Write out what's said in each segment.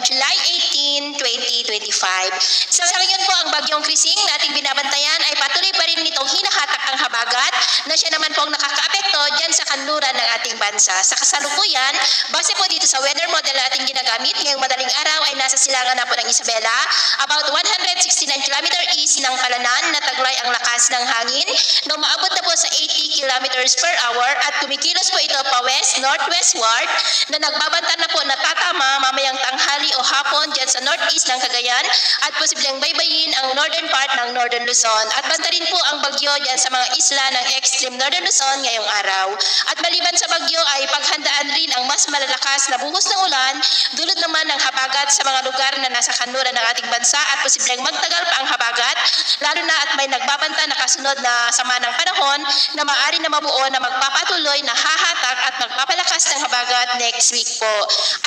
ng July 18, 2025. Sa ngayon po, ang bagyong Krising na ating binabantayan ay patuloy pa rin nitong hinahatak ang habagat na siya naman po ang nakakaapekto dyan sa kanluran ng ating bansa. Sa kasalukuyan, base po dito sa weather model na ating ginagamit, ngayong madaling araw ay nasa silangan na po ng Isabela, about 169 km east ng Palanan na taglay ang lakas ng hangin na umaabot na po sa 80 km per hour at kumikilos po ito pa west, northwestward na nagbabanta na po na tatama mamayang tanghali o hapon dyan sa northeast ng Cagayan at posibleng baybayin ang northern part ng Northern Luzon. At banta rin po ang bagyo dyan sa mga isla ng extreme Northern Luzon ngayong araw. At maliban sa bagyo ay paghandaan rin ang mas malalakas na buhos ng ulan, dulot naman ng habagat sa mga lugar na nasa kanluran ng ating bansa at posibleng magtagal pa ang habagat, lalo na at may nagbabanta na kasunod na sama ng panahon na maaari na mabuo na magpapatuloy na hahatak at magpapalakas ng habagat next week po.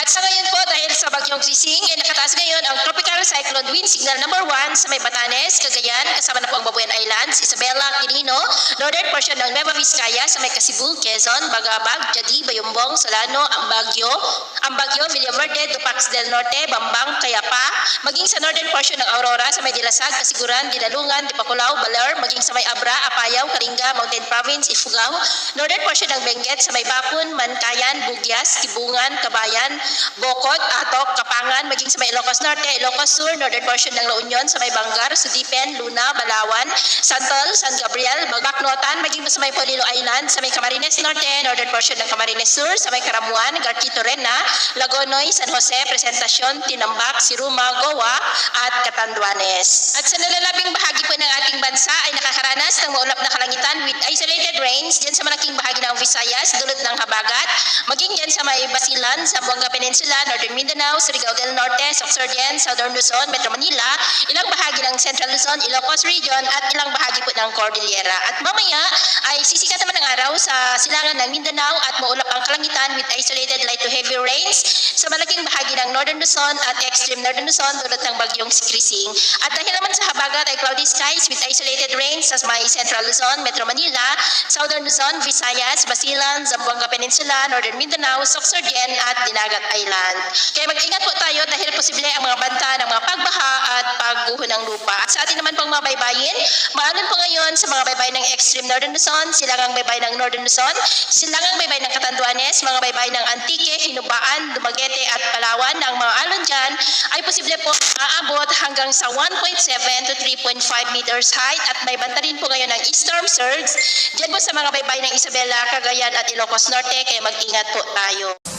At sa ngayon po, dahil sa bagyong Krising, ay nakataas ngayon ang tropical cyclone wind signal number 1 sa may Batanes, Cagayan, kasama na po ang Babuyan Islands, Isabela, Quirino, northern portion ng Nueva Vizcaya sa may Kasibu, Quezon, Bagabag, Jadi, Bayumbong, Solano, Ambagyo, Villaverde, Dupax del Norte, Bambang, Cayapa, maging sa northern portion ng Aurora sa may Dilasag, Kasiguran, Dinalungan, Dipapulaw, Baler, maging sa may Abra, Apayao, Kalinga, Mountain Province, Ifugao, northern portion ng Benguet sa may Bakun, Mankayan, Bugyas, Kibungan, Kabayan, Bokod, Atok, Kapangan, maging sa may Ilocos Norte, Ilocos Sur, northern portion ng La Union sa may Bangar, Sudipen, Luna, Balawan, Santol, San Gabriel, Bagbaknotan, maging sa may Polilo Island sa may Camarines Norte, northern portion ng Camarines Sur sa may Karamuan, Garchito Rena, Lagonoy, San Jose, Presentacion, Tinambak, Siruma, Goa at Catanduanes. At sa nalalabing bahagi po ng ating bansa ay nakakaranas ng maulap na kalangitan with isolated rains dyan sa malaking bahagi ng Visayas, dulot ng habagat, maging dyan sa may Basilan, Zamboanga Peninsula, Northern Mindanao, Surigao del Norte, Sorsogon, Southern Luzon, Metro Manila, ilang bahagi ng Central Luzon, Ilocos Region at ilang bahagi po ng Cordillera. At mamaya ay sisikat naman ang araw sa silangan ng Mindanao at maulap ang kalangitan with isolated light to heavy rains sa malaking bahagi ng Northern Luzon at extreme Northern Luzon dulot ng bagyong Krising. At dahil naman sa habagat ay cloudy skies with isolated rains sa may Central Luzon, Metro Manila, Southern Luzon, Visayas, Basilan, Zamboanga Peninsula, Northern Mindanao, Sorsogon at Dinagat Island. Kaya mag-ingat po tayo dahil posible ang mga banta ng mga pagbaha at pagguho ng lupa. At sa atin naman pong mga baybayin, maalon po ngayon sa mga baybayin ng extreme Northern Luzon, silangang baybayin ng Northern Luzon, silangang baybayin ng Catanduanes, mga baybayin ng Antique, Hinubaan, Dumaguete at Palawan. Ang mga alon dyan ay posible po aabot hanggang sa 1.7 to 3.5 meters height at may banta rin po ngayon ng storm surge dyan po sa mga baybayin ng Isabela, Cagayan at Ilocos Norte, kaya mag-ingat po tayo.